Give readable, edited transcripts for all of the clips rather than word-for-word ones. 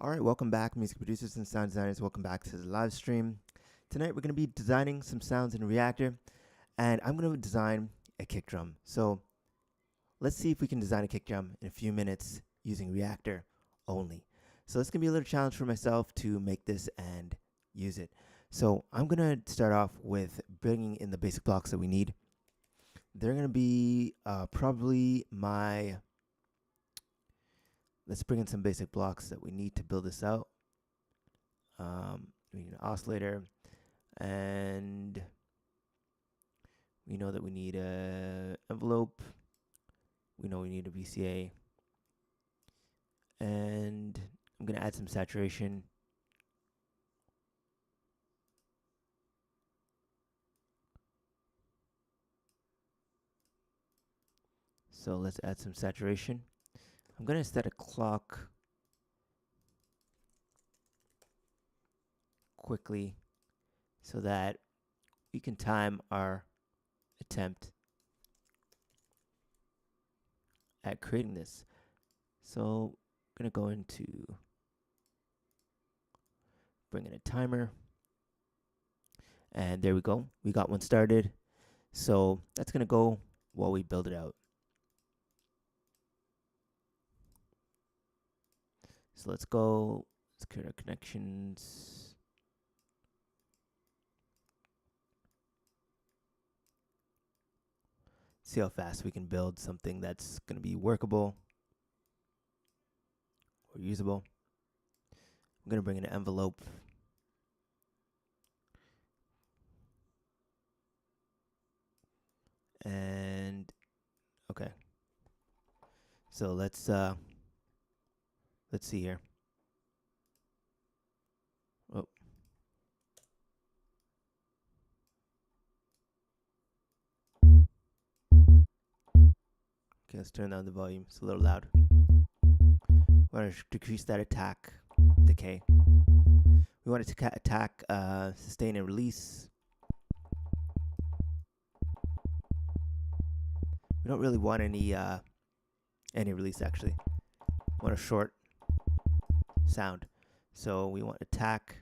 All right, welcome back, music producers and sound designers. Welcome back to the live stream. Tonight we're going to be designing some sounds in Reaktor, and I'm going to design a kick drum. So let's see if we can design a kick drum in a few minutes using Reaktor only. So it's going to be a little challenge for myself to make this and use it. So I'm going to start off with bringing in the basic blocks that we need. They're going to be probably my... Let's bring in some basic blocks that we need to build this out. We need an oscillator, and we know that we need an envelope. We know we need a VCA, and I'm going to add some saturation. So let's add some saturation. I'm going to set a clock quickly so that we can time our attempt at creating this. So I'm going to go into bring in a timer, and there we go. We got one started. So that's going to go while we build it out. So let's go, let's create our connections. See how fast we can build something that's going to be workable or usable. I'm going to bring in an envelope. And okay. So let's see here. Oh. Okay, let's turn down the volume. It's a little loud. We want to decrease that attack decay. We want it to attack sustain and release. We don't really want any release actually. We want a short sound. So we want attack.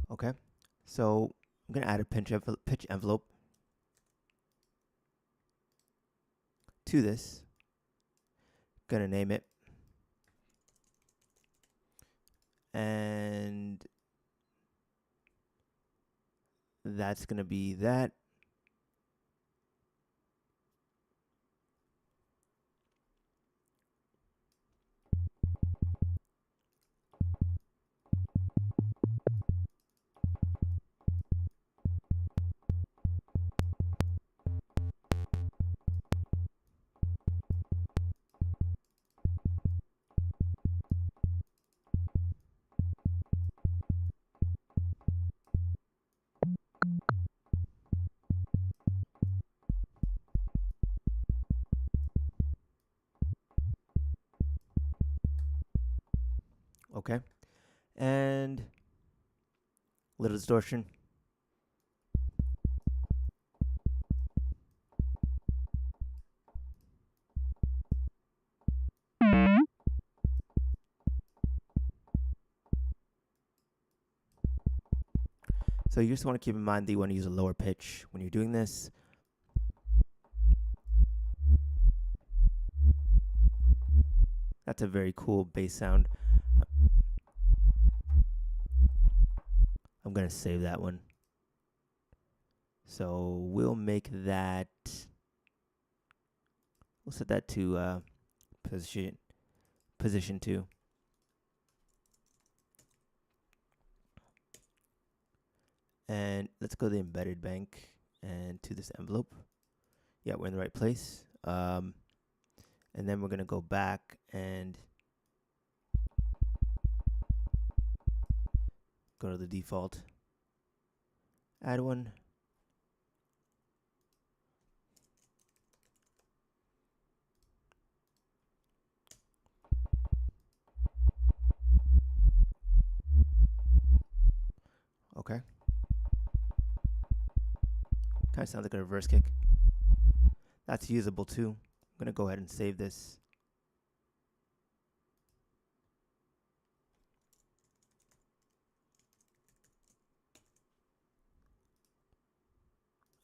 Okay. So I'm going to add a pitch envelope to this. Going to name it. And that's going to be that. Okay. And little distortion. So you just want to keep in mind that you want to use a lower pitch when you're doing this. That's a very cool bass sound. I'm going to save that one. So we'll make that, we'll set that to position 2. And let's go to the embedded bank and to this envelope. Yeah, we're in the right place. And then we're going to go back and go to the default. Add one. Okay. Kind of sounds like a reverse kick. That's usable too. I'm going to go ahead and save this.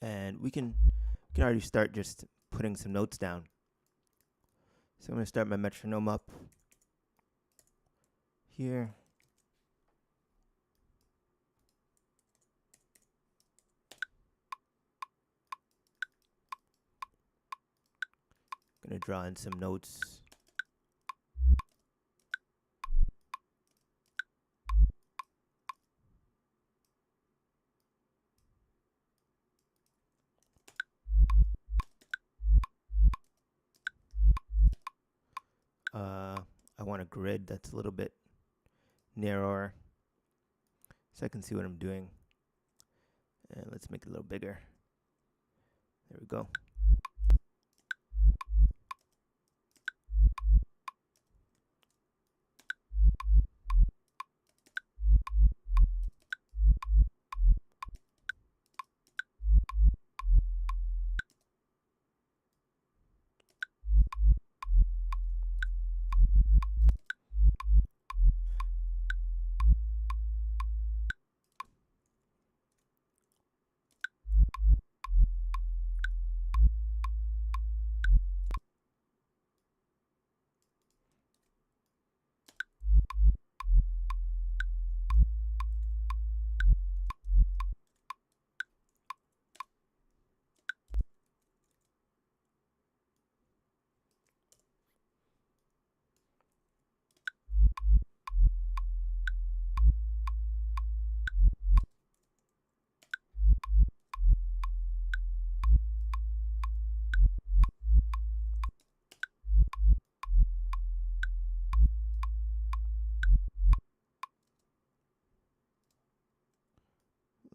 And we can already start just putting some notes down. So I'm going to start my metronome up here. Going to draw in some notes. I want a grid that's a little bit narrower so I can see what I'm doing. And let's make it a little bigger. There we go.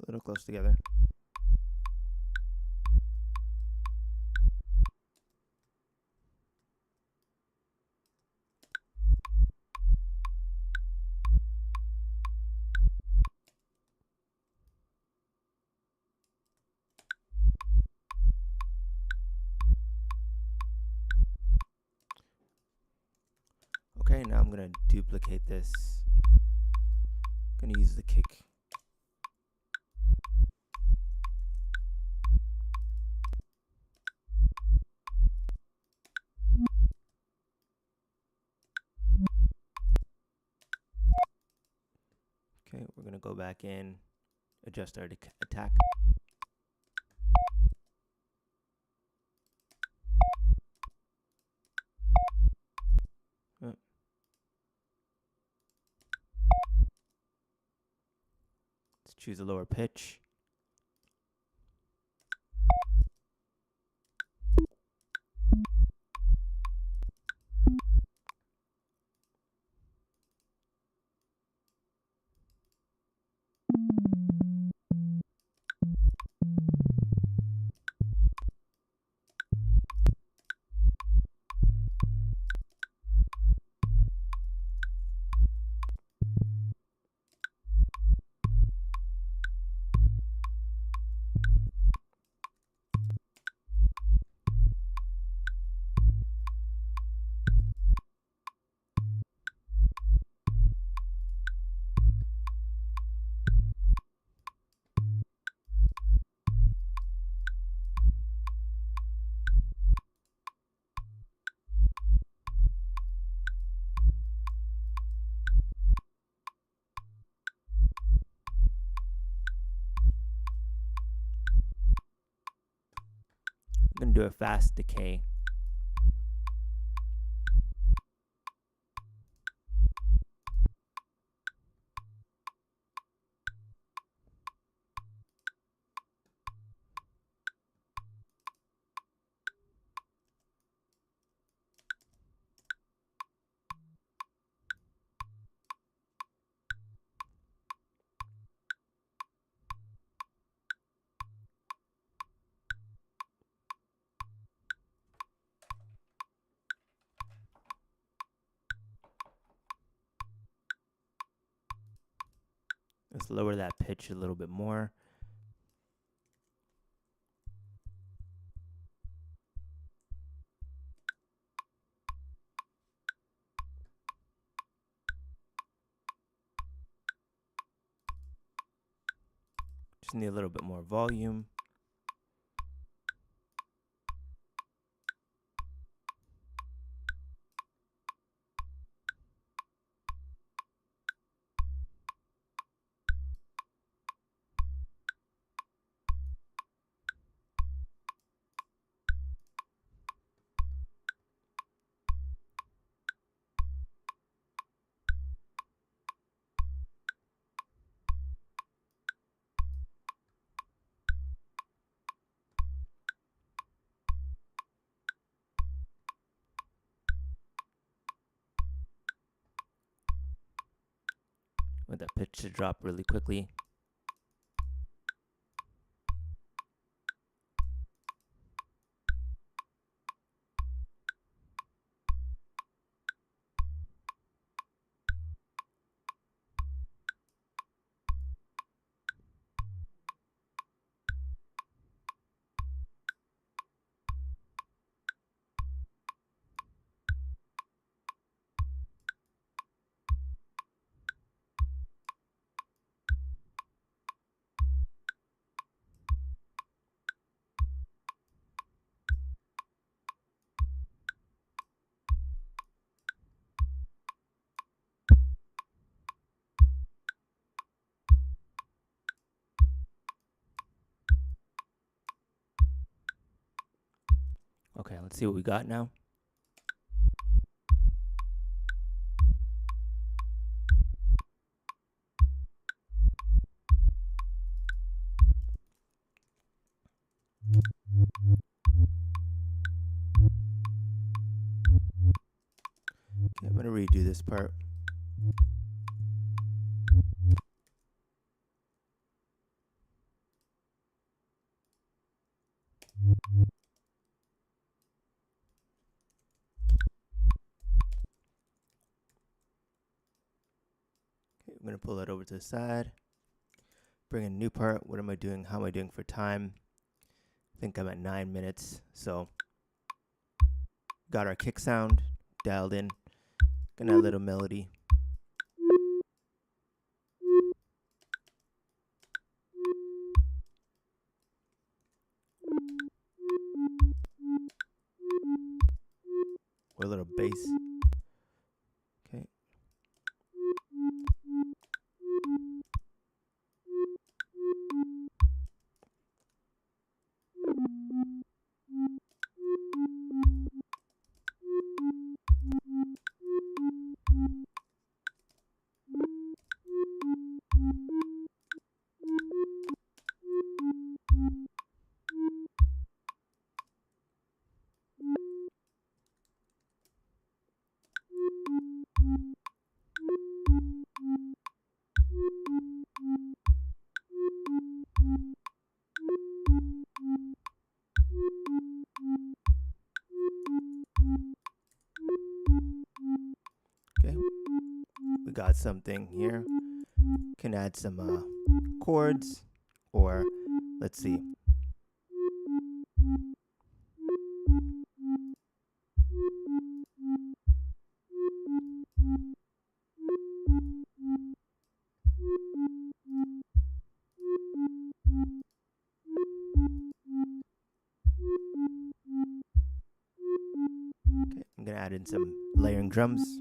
A little close together. Okay, now I'm going to duplicate this. I'm going to use the kick. Okay, we're going to go back in, adjust our attack. Let's choose a lower pitch. I'm going to do a fast decay. Let's lower that pitch a little bit more. Just need a little bit more volume. Want that pitch to drop really quickly. Okay, let's see what we got now. Okay, I'm gonna redo this part. Okay, I'm gonna pull that over to the side. Bring in a new part. What am I doing? How am I doing for time? I think I'm at 9 minutes. So got our kick sound dialed in. Gonna add a little melody. Or a little bass. Okay. Okay. We got something here. Can add some chords, or let's see. Okay, I'm gonna add in some layering drums.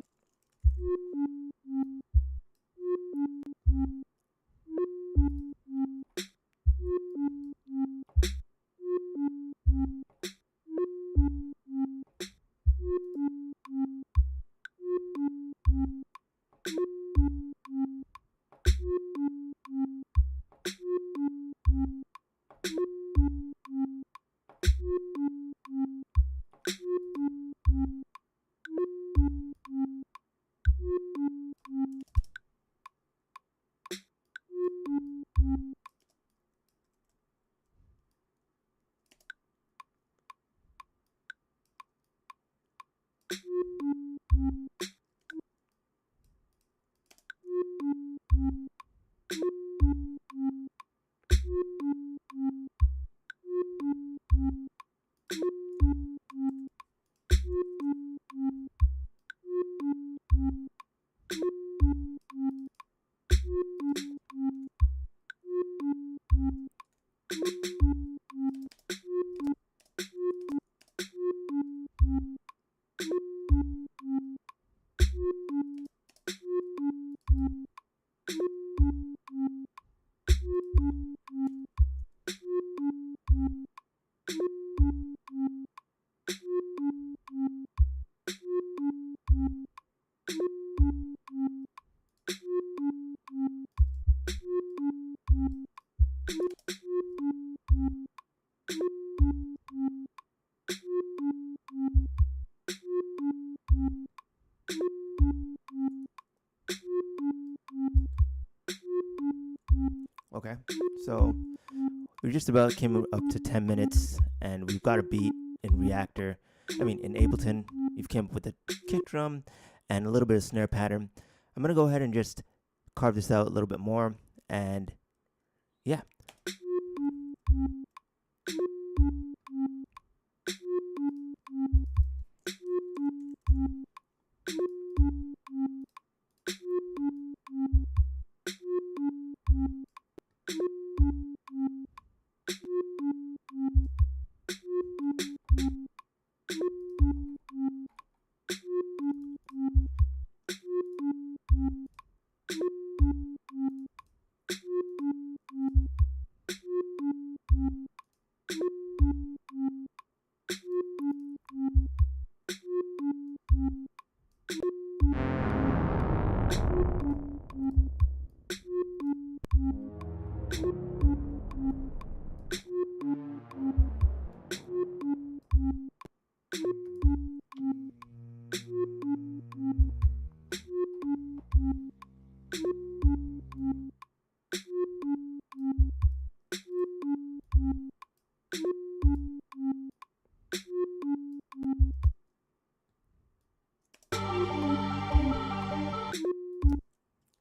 Okay, so we just about came up to 10 minutes, and we've got a beat in in Ableton. You've came up with a kick drum and a little bit of snare pattern. I'm going to go ahead and just carve this out a little bit more, and yeah.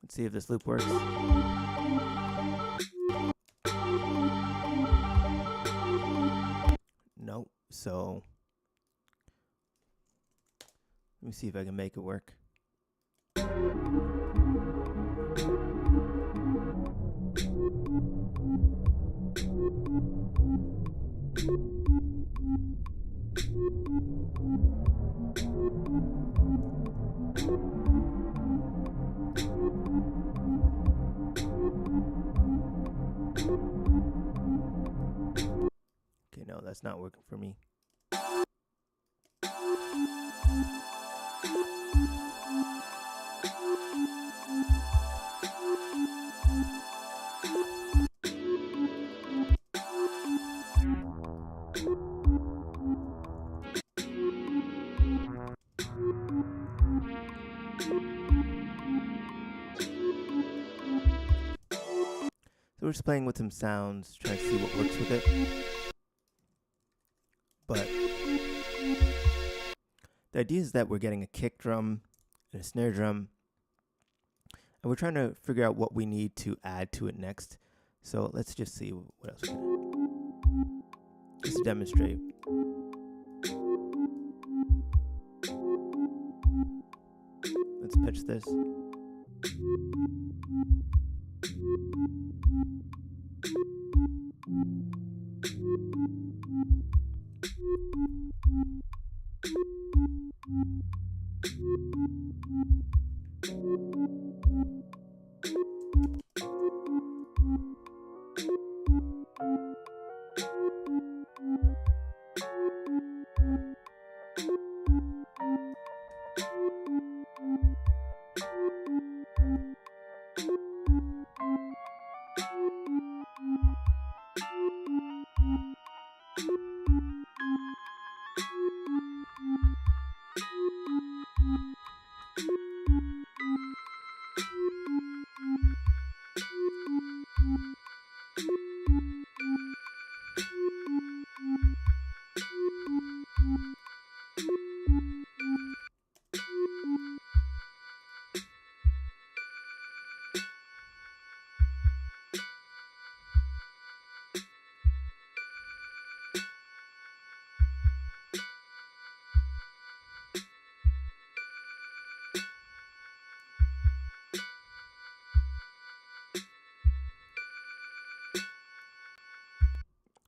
Let's see if this loop works. Nope. So let me see if I can make it work. Okay, no, that's not working for me. So we're just playing with some sounds, trying to see what works with it. But the idea is that we're getting a kick drum and a snare drum, and we're trying to figure out what we need to add to it next. So let's just see what else we can do. Just to demonstrate. Let's pitch this.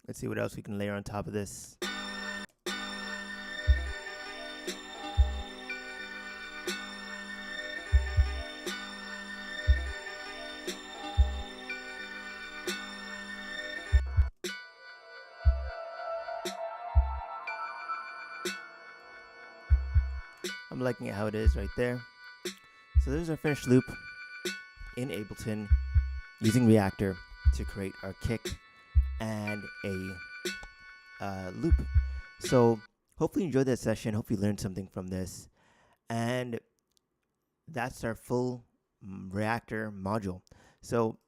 Let's see what else we can layer on top of this. I'm liking it how it is right there. So there's our finished loop in Ableton using Reaktor to create our kick and a loop. So hopefully you enjoyed that session. Hopefully you learned something from this. And that's our full Reaktor module. So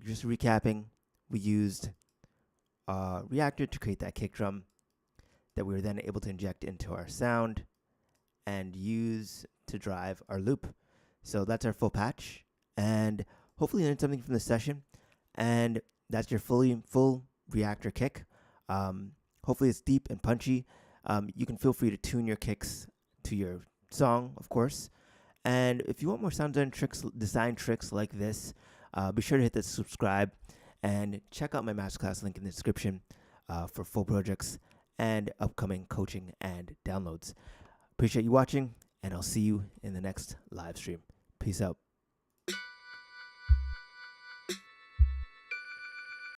just recapping, we used Reaktor to create that kick drum that we were then able to inject into our sound and use to drive our loop. So that's our full patch, and hopefully you learned something from this session. And that's your full Reaktor kick. Hopefully it's deep and punchy. You can feel free to tune your kicks to your song, of course. And if you want more sound design tricks like this, be sure to hit the subscribe and check out my masterclass link in the description for full projects and upcoming coaching and downloads. Appreciate you watching, and I'll see you in the next live stream. Peace out.